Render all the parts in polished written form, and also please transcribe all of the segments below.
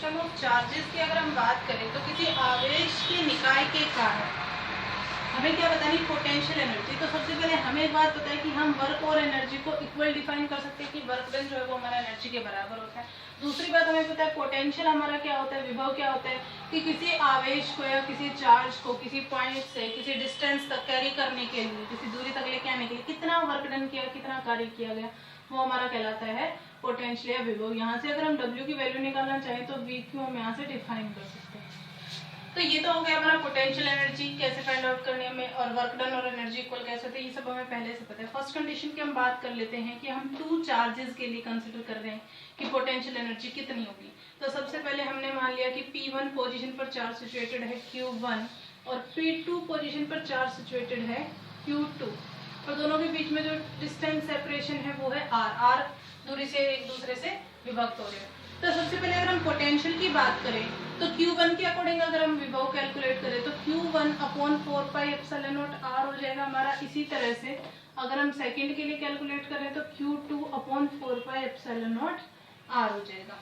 System of charges की अगर हम बात करें तो किसी आवेश के निकाय के कारण हमें क्या बतानी, पोटेंशियल एनर्जी। तो सबसे पहले हमें एक बात पता है कि हम वर्क और एनर्जी को इक्वल डिफाइन कर सकते हैं कि वर्क डन जो है वो हमारा एनर्जी के बराबर होता है। दूसरी बात हमें पता है पोटेंशियल हमारा क्या होता है, विभव क्या होता है कि किसी आवेश को या किसी चार्ज को किसी पॉइंट से किसी डिस्टेंस तक कैरी करने के लिए, किसी दूरी तक लेके आने के लिए कितना वर्क डन किया, कितना कार्य किया गया, वो हमारा कहलाता है पोटेंशियल या विभव। यहाँ से अगर हम W की वैल्यू निकालना चाहें तो V को हम यहाँ से डिफाइन कर सकते हैं। तो ये तो हो गया हमारा पोटेंशियल एनर्जी कैसे फाइंड आउट करने में, और वर्क डन और एनर्जी इक्वल कैसे होते हैं, ये सब हमें पहले से पता है। फर्स्ट कंडीशन की हम बात कर लेते हैं कि हम टू चार्जेस के लिए कंसिडर कर रहे हैं कि पोटेंशियल एनर्जी कितनी होगी। तो सबसे पहले हमने मान लिया कि P1 पोजीशन पर चार्ज सिचुएटेड है Q1 और P2 पोजीशन पर चार्ज सिचुएटेड है Q2, और दोनों के बीच में जो डिस्टेंस सेपरेशन है वो है R दूरी से एक दूसरे से विभक्त हो रहे हैं। तो सबसे पहले अगर हम पोटेंशियल की बात करें तो Q1 के अकॉर्डिंग अगर हम विभव कैलकुलेट करें तो Q1 upon 4 pi epsilon not R हो जाएगा हमारा। इसी तरह से अगर हम सेकंड के लिए कैलकुलेट करें तो Q2 upon 4 pi epsilon not R हो जाएगा।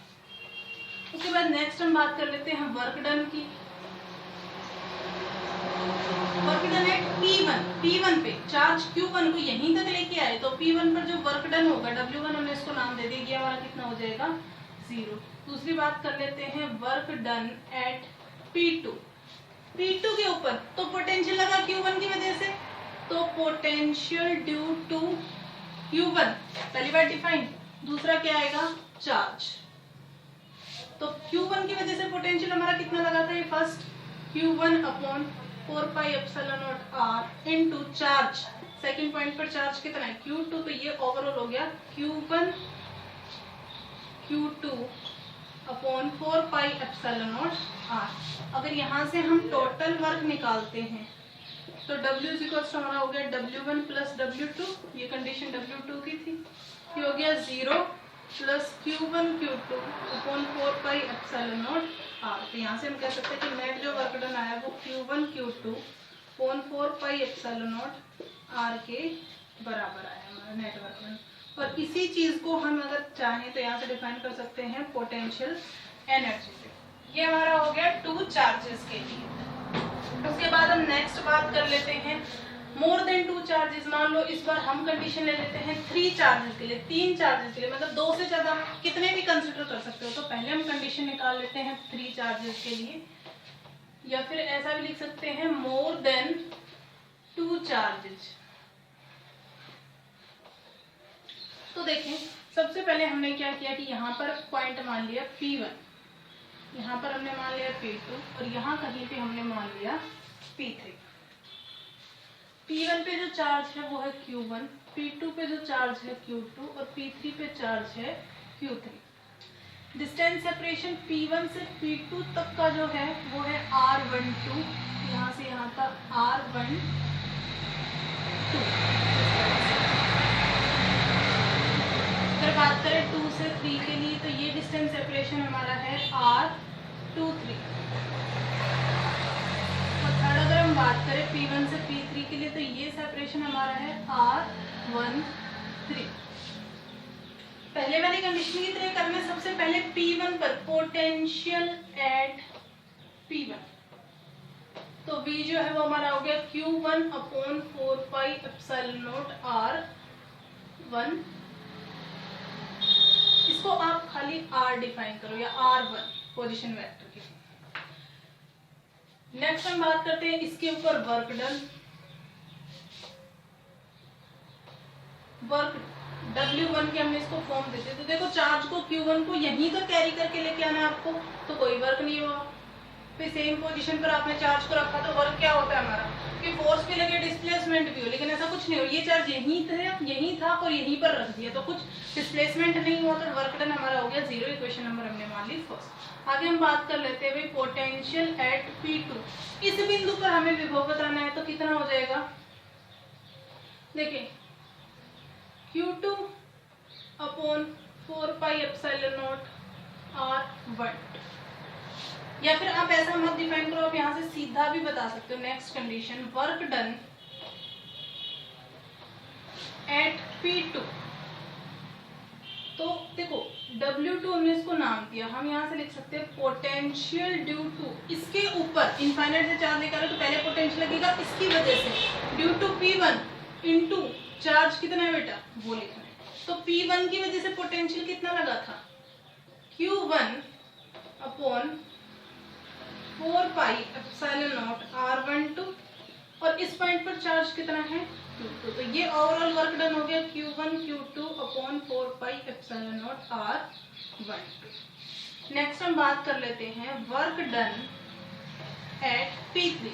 उसके बाद नेक्स्ट हम बात कर लेते हैं वर्क डन की। वर्क डन है P1 पे चार्ज Q1 को यहीं तक लेके आए तो P1 पर जो वर्क डन होगा W1 हमने इसको नाम दे दिया, हमारा कितना हो जाएगा 0। दूसरी बात कर लेते हैं वर्क डन एट P2 के ऊपर, तो पोटेंशियल लगा Q1 की वजह से, तो पोटेंशियल ड्यू टू Q1 पहली बार डिफाइन। दूसरा क्या आएगा चार्ज, तो Q1 की वजह से पोटेंशियल हमारा कितना लगा था, ये first Q1 upon 4 pi epsilon not R into charge, second point पर चार्ज कितना है Q2, तो ये ओवरऑल हो गया Q1 Q2 upon 4 pi epsilon not R। अगर यहाँ से हम टोटल वर्क निकालते हैं तो W इक्वल्स हमारा हो गया W1 प्लस W2, ये कंडीशन W2 की थी, ये हो गया 0 plus Q1 Q2 upon 4 pi epsilon not R। तो यहाँ से हम कह सकते हैं कि नेट जो वर्क डन आया वो Q1 Q2 upon 4 pi epsilon not R के बराबर आया हमारा नेट वर्क डन। और इसी चीज को हम अगर चाहें तो यहाँ से डिफाइन कर सकते हैं पोटेंशियल एनर्जी से। ये हमारा हो गया टू चार्जेस के लिए। उसके बाद हम नेक्स्ट बात कर लेते हैं मोर देन टू चार्जेस। मान लो इस बार हम कंडीशन ले लेते हैं 3 चार्जेस के लिए, 3 चार्जेस के लिए, मतलब 2 से ज्यादा कितने भी कंसिडर कर सकते हो। तो पहले हम कंडीशन निकाल लेते हैं 3 चार्जेस के लिए, या फिर ऐसा भी लिख सकते हैं मोर देन 2 चार्जेस। तो देखें सबसे पहले हमने क्या किया कि यहाँ पर पॉइंट मान लिया P1, यहाँ पर हमने मान लिया P2 और यहाँ कहीं पे हमने मान लिया P3। P1 पे जो चार्ज है वो है Q1, P2 पे जो चार्ज है Q2 और P3 पे चार्ज है Q3। डिस्टेंस सेपरेशन P1 से P2 तक का जो है वो है R12, यहाँ से यहाँ तक R12। अगर बात करें 2 से 3 के लिए तो ये डिस्टेंस सेपरेशन हमारा है R23। और थर्ड अगर हम बात करें P1 से P3 के लिए तो ये सेपरेशन हमारा है R13। पहले वाली कंडीशन की तरह करना, सबसे पहले P1 पर पोटेंशियल एट P1, तो V जो है वो हमारा हो गया Q1 upon 4 pi epsilon not R1। इसको आप खाली R डिफाइन करो या R1 पोजीशन वेक्टर की। नेक्स्ट हम बात करते हैं इसके ऊपर वर्क डन। वर्क W1 के हमने इसको फॉर्म देते, तो देखो चार्ज को Q1 को यहीं तक कैरी करके लेके आना है आपको, तो कोई वर्क नहीं हुआ। फिर सेम पोजीशन पर आपने चार्ज को रखा तो वर्क क्या होता है हमारा कि फोर्स भी लगे डिस्प्लेसमेंट भी हो, लेकिन ऐसा कुछ नहीं हो। ये चार्ज यहीं था और यहीं पर रख दिया तो कुछ डिस्प्लेसमेंट नहीं हुआ, तो वर्क डन हमारा हो गया 0। इक्वेशन नंबर हमने मान ली फर्स्ट। आगे हम बात कर लेते हैं पोटेंशियल एट P2। इस बिंदु पर हमें विभव बताना है तो कितना हो जाएगा, देखिए Q2 upon 4 pi epsilon not R1। या फिर आप ऐसा मत डिफाइन करो, आप यहाँ से सीधा भी बता सकते हो। Next condition work done at P2, तो देखो W2 Q2 हमने इसको नाम दिया, हम यहाँ से लिख सकते हैं पोटेंशियल ड्यू टू, इसके ऊपर इनफाइनाइट से चार्ज निकाले तो पहले पोटेंशियल लगेगा इसकी वजह से, due to P1 into charge कितना है बेटा वो लिखना है। तो P1 की वजह से पोटेंशियल कितना लगा था, Q1 upon 4 pi epsilon not R12, और इस पॉइंट पर चार्ज कितना है Q2। तो ये ओवरऑल वर्क डन हो गया Q1 Q2 upon 4 pi epsilon not R12। Next हम बात कर लेते हैं वर्क डन एट P3।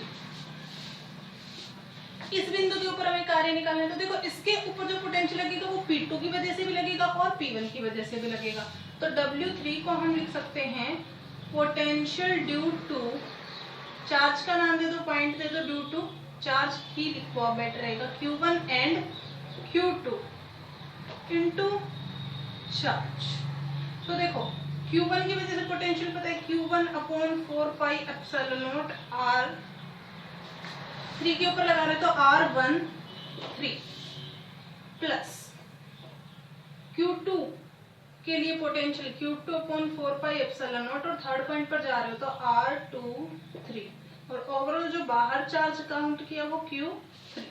इस बिंदु के ऊपर हमें कार्य निकालना है, तो देखो इसके ऊपर जो पोटेंशियल लगेगा वो P2 की वजह से भी लगेगा और P1 की वजह से भी लगेगा। तो W3 को हम लिख सकते हैं पोटेंशियल ड्यू टू, चार्ज का नाम दे दो, पॉइंट दे दो, ड्यू टू चार्ज ही लिखवा बेटर रहेगा, Q1 and Q2 into charge. तो देखो Q1 की वजह से पोटेंशियल पता है Q1 upon 4 pi epsilon not R3 के ऊपर लगा रहे तो R13 प्लस Q2 के लिए potential Q2 upon 4 pi epsilon not, और थर्ड पॉइंट पर जा रहे हो तो R23, और ओवरऑल जो बाहर चार्ज काउंट किया वो Q3।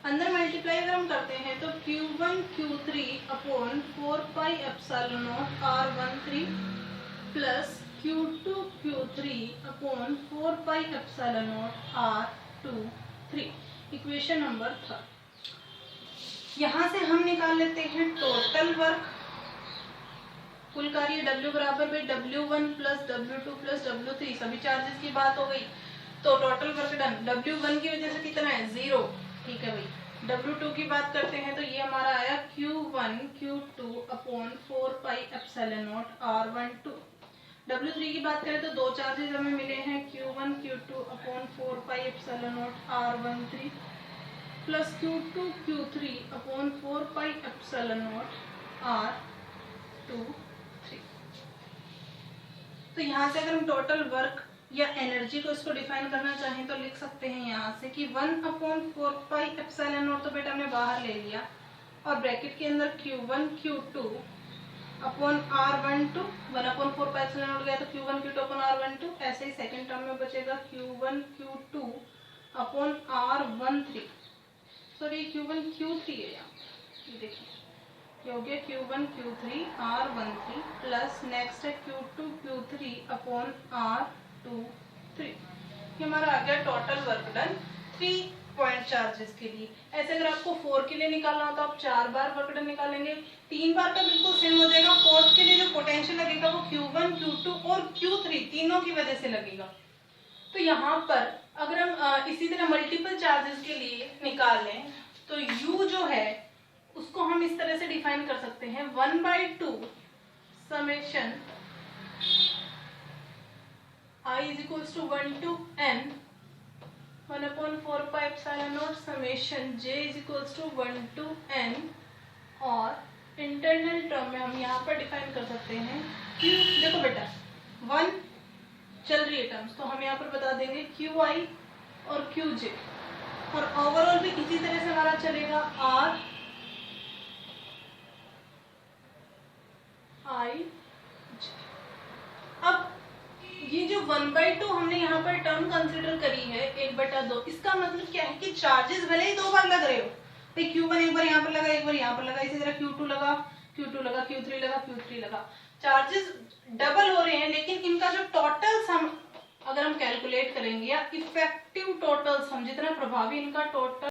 अंदर मल्टीप्लाई अगर हम करते हैं तो Q1 Q3 upon 4 pi epsilon not R13 plus Q2 Q3 upon 4 pi epsilon not R23, equation number 3। यहाँ से हम निकाल लेते हैं टोटल वर्क, कुल कार्य W बराबर में W1 plus W2 plus W3, सभी चार्जेस की बात हो गई। तो टोटल वर्क डन W1 की वजह से कितना है 0, ठीक है भाई। W2 की बात करते हैं तो ये हमारा आया Q1 Q2 upon 4 pi epsilon not R12। W3 की बात करें तो दो चार्जेस हमें मिले हैं Q1 Q2 upon 4 pi epsilon not R13 plus Q2 Q3 upon 4 pi epsilon not R23। तो यहाँ से अगर हम टोटल वर्क या एनर्जी को इसको डिफाइन करना चाहें तो लिख सकते हैं यहाँ से कि 1 अपॉन 4 पाई एप्सिलॉन नॉट, तो बेटा हमने बाहर ले लिया, और ब्रैकेट के अंदर Q1 Q2 upon R12, 1 upon 4 pi epsilon not गया तो Q1 Q2 अपॉन R12, ऐसे ही सेकंड टर्म में बचेगा Q1 Q2 upon R13, sorry Q1 Q3 है यहाँ, ये देखिए ये हो गया Q1 Q3 R13 plus next है Q2 Q3 अपॉन R23। ये हमारा आ गया total work done 3 point charges के लिए। ऐसे अगर आपको 4 के लिए निकालना हो तो आप 4 बार वर्क डन निकालेंगे, 3 बार का बिल्कुल सेम हो जाएगा। 4 के लिए जो पोटेंशियल लगेगा वो Q1 Q2 और Q3 तीनों की वजह से लगेगा। तो यहाँ पर अगर हम इसी तरह मल्टीपल चार्जेस के लिए निकालें तो U जो है उसको हम इस तरह से डिफाइन कर सकते हैं 1/2 summation I is equals to 1 to n 1 upon 4 pi epsilon naught summation j is equals to 1 to n, और इंटरनल टर्म में हम यहाँ पर डिफाइन कर सकते हैं Q, देखो बेटा 1 चल रही है टर्म्स तो हम यहाँ पर बता देंगे QI और QJ, और ओवरऑल भी इसी तरह से हमारा चलेगा R I J। अब ये जो 1/2 हमने यहाँ पर टर्म कंसीडर करी है 1/2, इसका मतलब क्या है कि चार्जेस भले ही 2 बार लग रहे हो, भाई Q1 एक बार यहाँ पर लगा, एक बार यहाँ पर लगा, इसी तरह Q2 लगा, Q2 लगा, Q3 लगा, Q3 लगा, चार्जेस डबल हो रहे हैं, लेकिन इनका जो टोटल सम अगर हम कैलकुलेट करेंगे या इफेक्टिव टोटल सम, जितना प्रभावी इनका टोटल